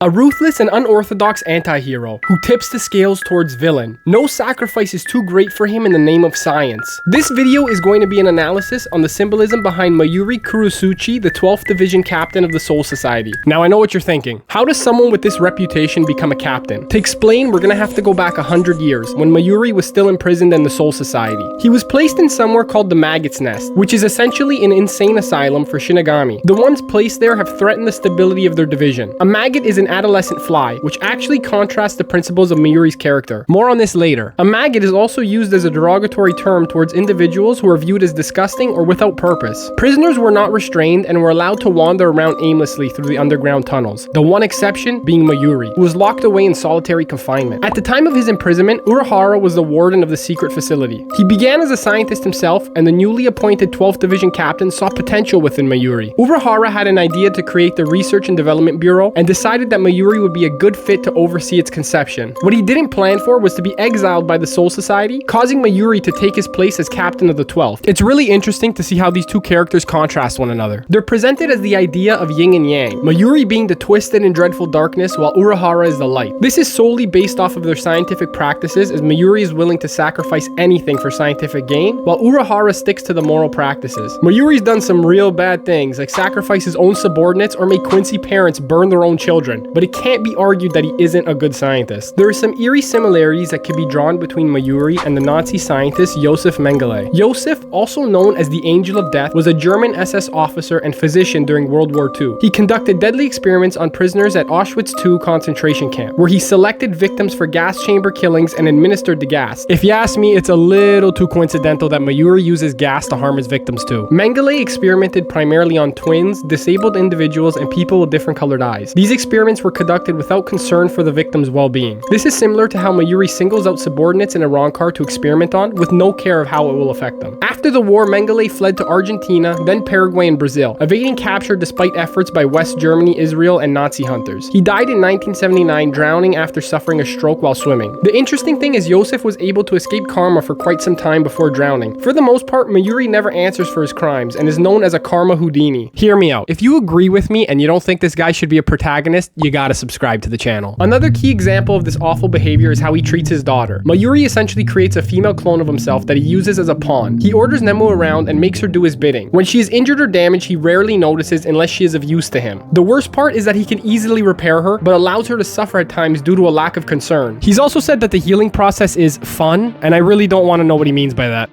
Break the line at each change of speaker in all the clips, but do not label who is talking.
A ruthless and unorthodox anti-hero who tips the scales towards villain. No sacrifice is too great for him in the name of science. This video is going to be an analysis on the symbolism behind Mayuri Kurotsuchi, the 12th Division Captain of the Soul Society. Now I know what you're thinking. How does someone with this reputation become a captain? To explain, we're gonna have to go back 100 years, when Mayuri was still imprisoned in the Soul Society. He was placed in somewhere called the Maggot's Nest, which is essentially an insane asylum for Shinigami. The ones placed there have threatened the stability of their division. A maggot is an adolescent fly, which actually contrasts the principles of Mayuri's character. More on this later. A maggot is also used as a derogatory term towards individuals who are viewed as disgusting or without purpose. Prisoners were not restrained and were allowed to wander around aimlessly through the underground tunnels, the one exception being Mayuri, who was locked away in solitary confinement. At the time of his imprisonment, Urahara was the warden of the secret facility. He began as a scientist himself, and the newly appointed 12th Division captain saw potential within Mayuri. Urahara had an idea to create the Research and Development Bureau and decided that Mayuri would be a good fit to oversee its conception. What he didn't plan for was to be exiled by the Soul Society, causing Mayuri to take his place as captain of the 12th. It's really interesting to see how these two characters contrast one another. They're presented as the idea of yin and yang, Mayuri being the twisted and dreadful darkness while Urahara is the light. This is solely based off of their scientific practices, as Mayuri is willing to sacrifice anything for scientific gain, while Urahara sticks to the moral practices. Mayuri's done some real bad things, like sacrifice his own subordinates or make Quincy parents burn their own children, but it can't be argued that he isn't a good scientist. There are some eerie similarities that can be drawn between Mayuri and the Nazi scientist Josef Mengele. Josef, also known as the Angel of Death, was a German SS officer and physician during World War II. He conducted deadly experiments on prisoners at Auschwitz II concentration camp, where he selected victims for gas chamber killings and administered the gas. If you ask me, it's a little too coincidental that Mayuri uses gas to harm his victims too. Mengele experimented primarily on twins, disabled individuals, and people with different colored eyes. These experiments were conducted without concern for the victim's well-being. This is similar to how Mayuri singles out subordinates in a wrong car to experiment on, with no care of how it will affect them. After the war, Mengele fled to Argentina, then Paraguay and Brazil, evading capture despite efforts by West Germany, Israel, and Nazi hunters. He died in 1979, drowning after suffering a stroke while swimming. The interesting thing is Josef was able to escape karma for quite some time before drowning. For the most part, Mayuri never answers for his crimes and is known as a karma Houdini. Hear me out. If you agree with me and you don't think this guy should be a protagonist, you gotta subscribe to the channel. Another key example of this awful behavior is how he treats his daughter. Mayuri essentially creates a female clone of himself that he uses as a pawn. He orders Nemu around and makes her do his bidding. When she is injured or damaged, he rarely notices unless she is of use to him. The worst part is that he can easily repair her, but allows her to suffer at times due to a lack of concern. He's also said that the healing process is fun, and I really don't want to know what he means by that.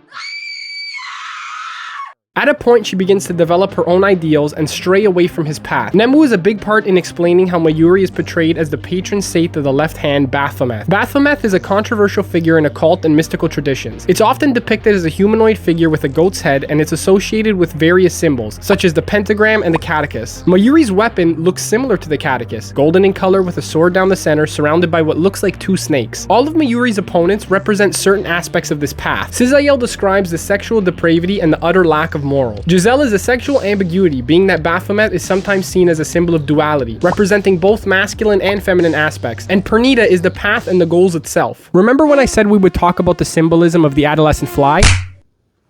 At a point, she begins to develop her own ideals and stray away from his path. Nemu is a big part in explaining how Mayuri is portrayed as the patron saint of the left hand, Baphomet. Baphomet is a controversial figure in occult and mystical traditions. It's often depicted as a humanoid figure with a goat's head, and it's associated with various symbols, such as the pentagram and the catechus. Mayuri's weapon looks similar to the catechus, golden in color with a sword down the center surrounded by what looks like two snakes. All of Mayuri's opponents represent certain aspects of this path. Cizael describes the sexual depravity and the utter lack of moral. Giselle is a sexual ambiguity, being that Baphomet is sometimes seen as a symbol of duality, representing both masculine and feminine aspects, and Pernita is the path and the goals itself. Remember when I said we would talk about the symbolism of the adolescent fly?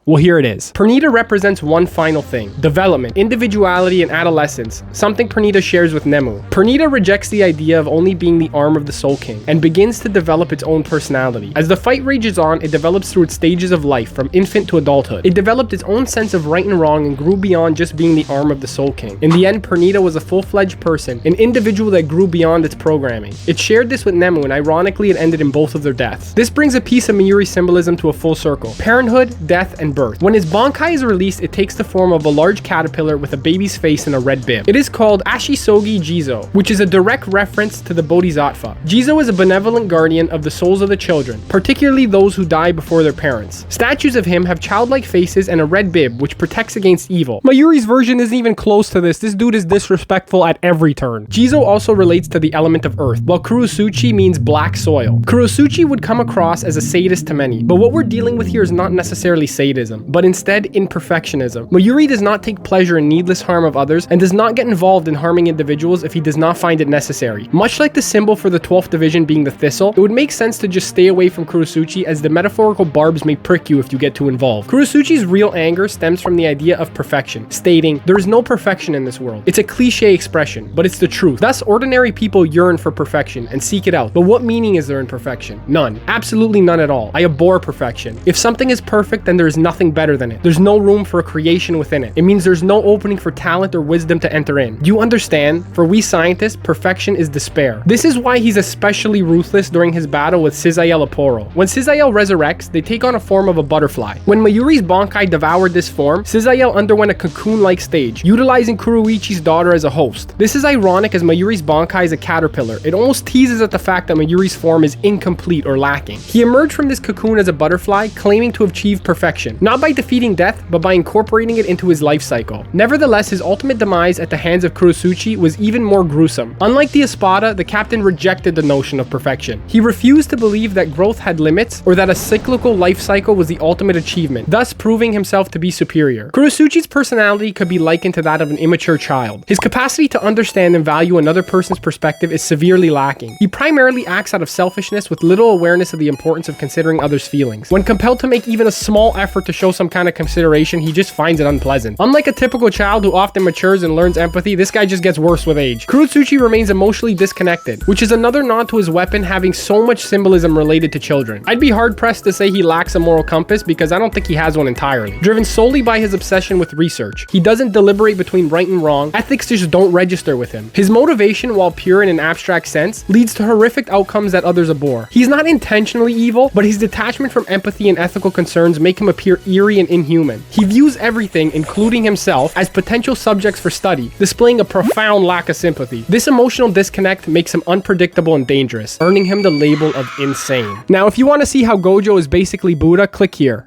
Well, here it is. Pernita represents one final thing: development, individuality, and adolescence, something Pernita shares with Nemu. Pernita rejects the idea of only being the arm of the Soul King, and begins to develop its own personality. As the fight rages on, it develops through its stages of life, from infant to adulthood. It developed its own sense of right and wrong and grew beyond just being the arm of the Soul King. In the end, Pernita was a full-fledged person, an individual that grew beyond its programming. It shared this with Nemu, and ironically, it ended in both of their deaths. This brings a piece of Mayuri symbolism to a full circle: parenthood, death, and birth. When his Bankai is released, it takes the form of a large caterpillar with a baby's face and a red bib. It is called Ashisogi Jizo, which is a direct reference to the Bodhisattva. Jizo is a benevolent guardian of the souls of the children, particularly those who die before their parents. Statues of him have childlike faces and a red bib, which protects against evil. Mayuri's version isn't even close to this. This dude is disrespectful at every turn. Jizo also relates to the element of earth, while Kurotsuchi means black soil. Kurotsuchi would come across as a sadist to many, but what we're dealing with here is not necessarily sadism. symbolism, but instead in perfectionism. Mayuri does not take pleasure in needless harm of others and does not get involved in harming individuals if he does not find it necessary. Much like the symbol for the 12th division being the thistle, it would make sense to just stay away from Kurotsuchi, as the metaphorical barbs may prick you if you get too involved. Kurotsuchi's real anger stems from the idea of perfection, stating, "There is no perfection in this world." It's a cliche expression, but it's the truth. Thus, ordinary people yearn for perfection and seek it out. But what meaning is there in perfection? None. Absolutely none at all. I abhor perfection. If something is perfect, then there is nothing better than it. There's no room for a creation within it. It means there's no opening for talent or wisdom to enter in. Do you understand? For we scientists, perfection is despair. This is why he's especially ruthless during his battle with Cizael Aporo. When Cizael resurrects, they take on a form of a butterfly. When Mayuri's Bankai devoured this form, Cizael underwent a cocoon-like stage, utilizing Kuroichi's daughter as a host. This is ironic as Mayuri's Bankai is a caterpillar. It almost teases at the fact that Mayuri's form is incomplete or lacking. He emerged from this cocoon as a butterfly, claiming to have achieved perfection, not by defeating death, but by incorporating it into his life cycle. Nevertheless, his ultimate demise at the hands of Kurotsuchi was even more gruesome. Unlike the Espada, the captain rejected the notion of perfection. He refused to believe that growth had limits or that a cyclical life cycle was the ultimate achievement, thus proving himself to be superior. Kurotsuchi's personality could be likened to that of an immature child. His capacity to understand and value another person's perspective is severely lacking. He primarily acts out of selfishness with little awareness of the importance of considering others' feelings. When compelled to make even a small effort to show some kind of consideration, he just finds it unpleasant. Unlike a typical child who often matures and learns empathy, this guy just gets worse with age. Kurotsuchi remains emotionally disconnected, which is another nod to his weapon having so much symbolism related to children. I'd be hard-pressed to say he lacks a moral compass because I don't think he has one entirely. Driven solely by his obsession with research, he doesn't deliberate between right and wrong. Ethics just don't register with him. His motivation, while pure in an abstract sense, leads to horrific outcomes that others abhor. He's not intentionally evil, but his detachment from empathy and ethical concerns make him appear eerie and inhuman. He views everything, including himself, as potential subjects for study, displaying a profound lack of sympathy. This emotional disconnect makes him unpredictable and dangerous, earning him the label of insane. Now, if you want to see how Gojo is basically Buddha, click here.